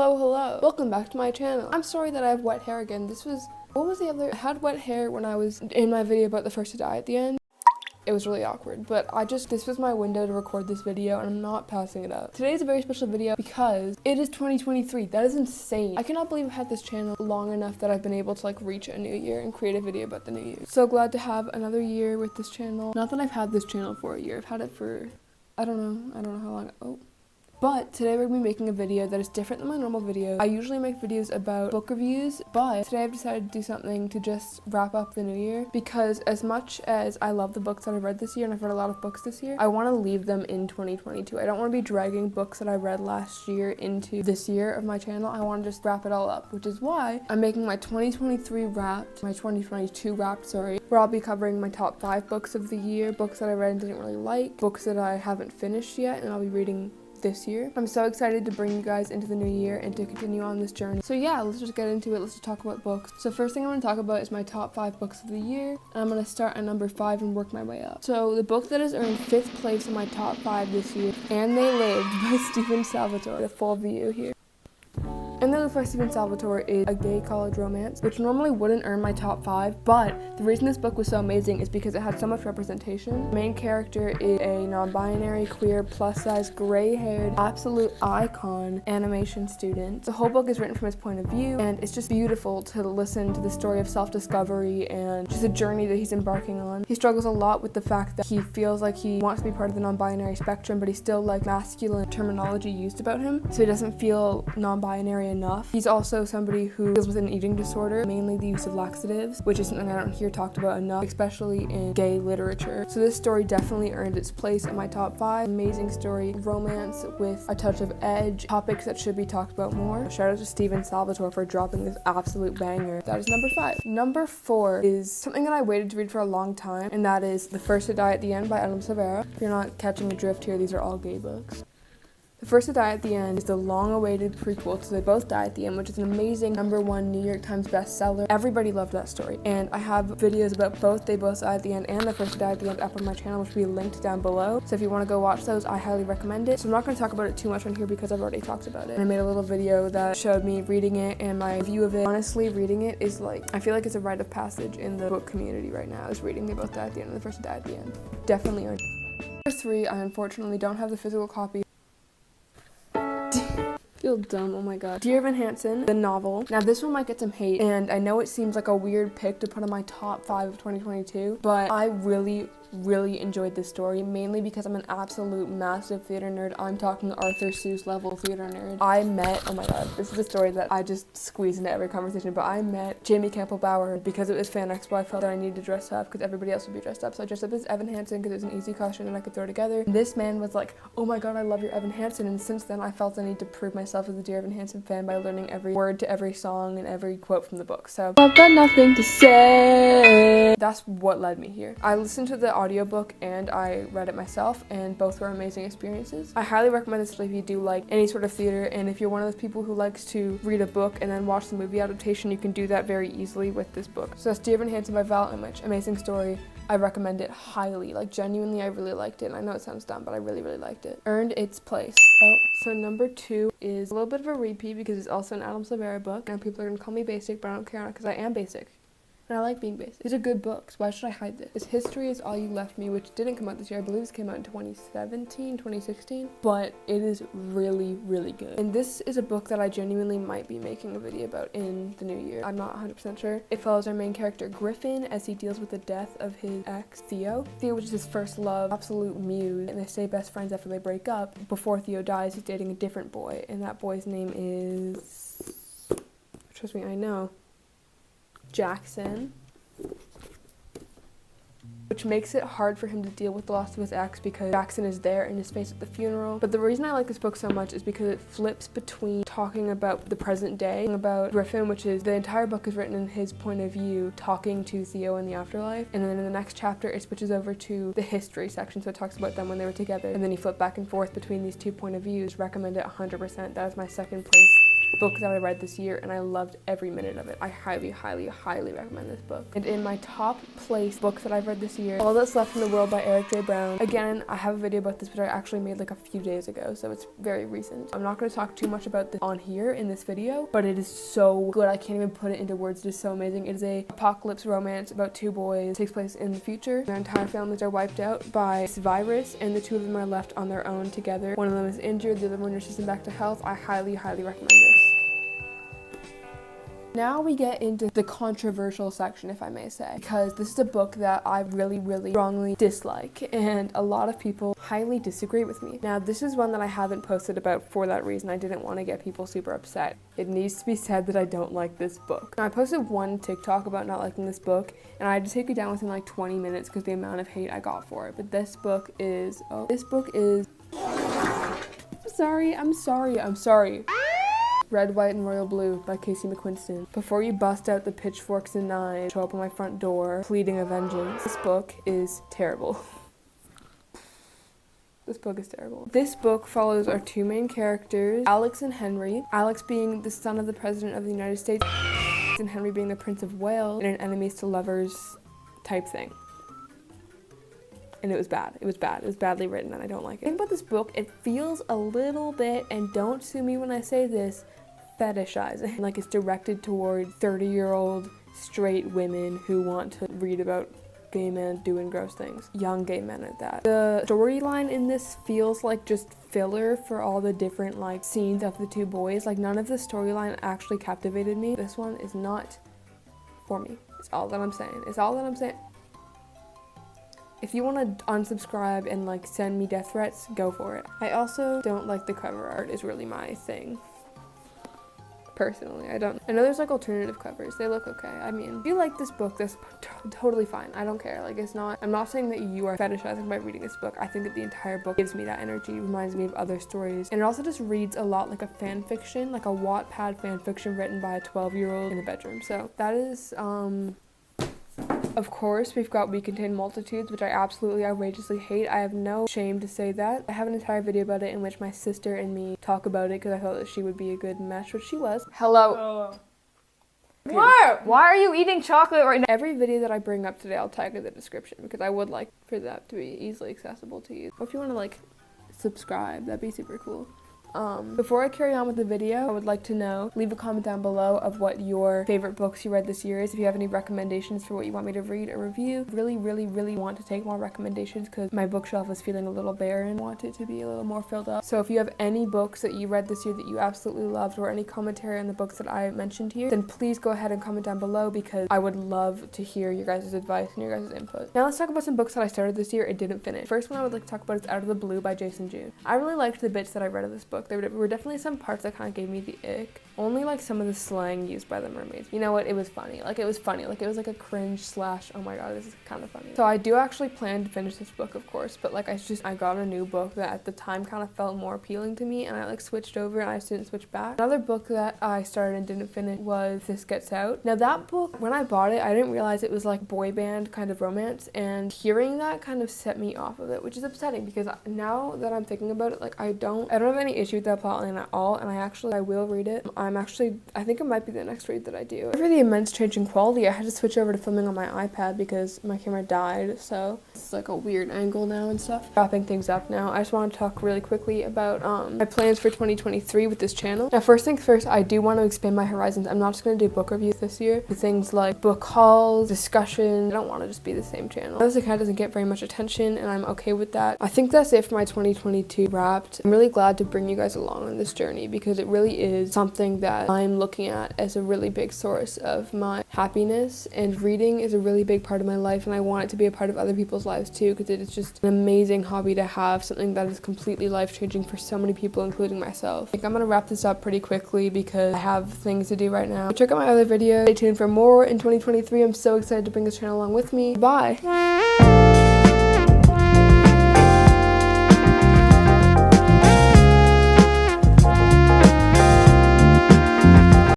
Hello. Welcome back to my channel. I'm sorry that I have wet hair again. What was the other? I had wet hair when I was in my video about the first to die at the end. It was really awkward, but this was my window to record this video and I'm not passing it up. Today is a very special video because it is 2023. That is insane. I cannot believe I've had this channel long enough that I've been able to reach a new year and create a video about the new year. So glad to have another year with this channel. Not that I've had this channel for a year. I've had it for, I don't know how long. But today we're going to be making a video that is different than my normal videos. I usually make videos about book reviews, but today I've decided to do something to just wrap up the new year, because as much as I love the books that I've read this year, and I've read a lot of books this year, I want to leave them in 2022. I don't want to be dragging books that I read last year into this year of my channel. I want to just wrap it all up, which is why I'm making my 2023 wrapped, my 2022 wrapped, sorry, where I'll be covering my top 5 books of the year, books that I read and didn't really like, books that I haven't finished yet, and I'll be reading this year. I'm so excited to bring you guys into the new year and to continue on this journey. So yeah, let's just get into it. Let's just talk about books. So first thing I'm going to talk about is my top 5 books of the year. And I'm going to start at number 5 and work my way up. So the book that has earned 5th place in my top 5 this year, And They Lived by Stephen Salvatore. The full view here. And They Lived by Stephen Salvatore is a gay college romance, which normally wouldn't earn my top 5, but the reason this book was so amazing is because it had so much representation. The main character is a non-binary, queer, plus-size, gray-haired, absolute icon animation student. The whole book is written from his point of view, and it's just beautiful to listen to the story of self-discovery and just a journey that he's embarking on. He struggles a lot with the fact that he feels like he wants to be part of the non-binary spectrum, but he's still masculine terminology used about him, so he doesn't feel non-binary enough. He's also somebody who deals with an eating disorder, mainly the use of laxatives, which is something I don't hear talked about enough, especially in gay literature. So this story definitely earned its place in my top 5. Amazing story, romance with a touch of edge, topics that should be talked about more. Shout out to Stephen Salvatore for dropping this absolute banger. That is number 5. Number 4 is something that I waited to read for a long time, and that is The First to Die at the End by Adam Silvera. If you're not catching a drift here, these are all gay books. The First to Die at the End is the long-awaited prequel to They Both Die at the End, which is an amazing #1 New York Times bestseller. Everybody loved that story. And I have videos about both They Both Die at the End and The First to Die at the End up on my channel, which will be linked down below. So if you want to go watch those, I highly recommend it. So I'm not going to talk about it too much on here because I've already talked about it. And I made a little video that showed me reading it and my view of it. Honestly, reading it is I feel like it's a rite of passage in the book community right now, is reading They Both Die at the End and The First to Die at the End. Definitely earned. Number 3, I unfortunately don't have the physical copy. Feel dumb, oh my god. Dear Evan Hansen, the novel. Now this one might get some hate, and I know it seems like a weird pick to put on my top 5 of 2022, but I really enjoyed this story, mainly because I'm an absolute massive theater nerd. I'm talking Arthur Seuss level theater nerd. Oh my god, this is a story that I just squeeze into every conversation, but I met Jamie Campbell Bower because it was Fan Expo. I felt that I needed to dress up because everybody else would be dressed up, so I dressed up as Evan Hansen because it was an easy costume and I could throw together. And this man was like, oh my god, I love your Evan Hansen, and since then I felt the need to prove myself as a Dear Evan Hansen fan by learning every word to every song and every quote from the book. So I've got nothing to say. That's what led me here. I listened to the audiobook and I read it myself, and both were amazing experiences. I highly recommend this if you do like any sort of theater, and if you're one of those people who likes to read a book and then watch the movie adaptation, you can do that very easily with this book. So that's Dear Evan Hansen by Val Image. Amazing story. I recommend it highly. Genuinely, I really liked it. And I know it sounds dumb, but I really liked it. Earned its place. So number 2 is a little bit of a repeat because it's also an Adam Silvera book. Now people are gonna call me basic, but I don't care because I am basic. And I like being basic. These are good books. Why should I hide this? It's History Is All You Left Me, which didn't come out this year. I believe this came out in 2017, 2016. But it is really good. And this is a book that I genuinely might be making a video about in the new year. I'm not 100% sure. It follows our main character, Griffin, as he deals with the death of his ex, Theo. Theo, which is his first love, absolute muse, and they stay best friends after they break up. Before Theo dies, he's dating a different boy, and that boy's name is... Trust me, I know. Jackson, which makes it hard for him to deal with the loss of his ex because Jackson is there in his face at the funeral. But the reason I like this book so much is because it flips between talking about the present day, about Griffin, which is the entire book is written in his point of view, talking to Theo in the afterlife, and then in the next chapter it switches over to the history section, so it talks about them when they were together, and then you flip back and forth between these two point of views. Recommend it 100%. That is my second place book that I read this year, and I loved every minute of it. I highly, highly, highly recommend this book. And in my top place book that I've read this year, All That's Left in the World by Eric J. Brown. Again, I have a video about this, but I actually made like a few days ago, so it's very recent. I'm not going to talk too much about this on here in this video, but it is so good. I can't even put it into words. It is so amazing. It is a apocalypse romance about two boys. It takes place in the future. Their entire families are wiped out by this virus, and the two of them are left on their own together. One of them is injured, the other one nurses them back to health. I highly, highly recommend this. Now we get into the controversial section, if I may say, because this is a book that I really, really strongly dislike, and a lot of people highly disagree with me. Now, this is one that I haven't posted about for that reason. I didn't want to get people super upset. It needs to be said that I don't like this book. Now, I posted one TikTok about not liking this book, and I had to take it down within like 20 minutes because the amount of hate I got for it. But this book is, I'm sorry. Red, White, and Royal Blue by Casey McQuiston. Before you bust out the pitchforks and knives, show up on my front door, pleading a vengeance. This book is terrible. This book is terrible. This book follows our two main characters, Alex and Henry. Alex being the son of the President of the United States, and Henry being the Prince of Wales, in an enemies to lovers type thing. And it was bad. It was bad. It was badly written, and I don't like it. The thing about this book, it feels a little bit, and don't sue me when I say this, fetishizing. Like it's directed toward 30-year-old straight women who want to read about gay men doing gross things. Young gay men at that. The storyline in this feels like just filler for all the different like scenes of the two boys. Like none of the storyline actually captivated me. This one is not for me. It's all that I'm saying. It's all that I'm saying. If you want to unsubscribe and like send me death threats, go for it. I also don't like the cover art is really my thing. Personally, I know there's like alternative covers. They look okay. I mean, if you like this book, that's totally fine. I don't care. Like I'm not saying that you are fetishizing by reading this book. I think that the entire book gives me that energy, reminds me of other stories. And it also just reads a lot like a fan fiction, like a Wattpad fan fiction written by a 12-year-old in a bedroom. So that is, of course, we've got We Contain Multitudes, which I absolutely outrageously hate. I have no shame to say that. I have an entire video about it in which my sister and me talk about it because I thought that she would be a good match, which she was. Hello. What? Why are you eating chocolate right now? Every video that I bring up today, I'll tag in the description because I would like for that to be easily accessible to you. Or if you want to like subscribe, that'd be super cool. Before I carry on with the video, I would like to know, leave a comment down below of what your favorite books you read this year is. If you have any recommendations for what you want me to read or review, really want to take more recommendations because my bookshelf is feeling a little barren. I want it to be a little more filled up. So if you have any books that you read this year that you absolutely loved or any commentary on the books that I mentioned here, then please go ahead and comment down below because I would love to hear your guys' advice and your guys' input. Now let's talk about some books that I started this year and didn't finish. First one I would like to talk about is Out of the Blue by Jason June. I really liked the bits that I read of this book. There were definitely some parts that kind of gave me the ick. Only like some of the slang used by the mermaids. You know what? It was funny. Like it was like a cringe slash, oh my god, this is kind of funny. So I do actually plan to finish this book, of course, but like I got a new book that at the time kind of felt more appealing to me and I like switched over and I didn't switch back. Another book that I started and didn't finish was This Gets Out. Now that book, when I bought it, I didn't realize it was like boy band kind of romance, and hearing that kind of set me off of it, which is upsetting because now that I'm thinking about it, like I don't have any issue with that plotline at all, and I will read it. I think it might be the next read that I do. For the immense change in quality, I had to switch over to filming on my iPad because my camera died, so it's like a weird angle now and stuff. Wrapping things up now, I just want to talk really quickly about my plans for 2023 with this channel. Now first things first, I do want to expand my horizons. I'm not just going to do book reviews this year. Things like book hauls, discussions. I don't want to just be the same channel. This account doesn't get very much attention and I'm okay with that. I think that's it for my 2022 wrapped. I'm really glad to bring you guys along on this journey because it really is something that I'm looking at as a really big source of my happiness, and reading is a really big part of my life and I want it to be a part of other people's lives too because it is just an amazing hobby to have, something that is completely life-changing for so many people, including myself. I think I'm gonna wrap this up pretty quickly because I have things to do right now. Check out my other videos. Stay tuned for more in 2023. I'm so excited to bring this channel along with me. Bye!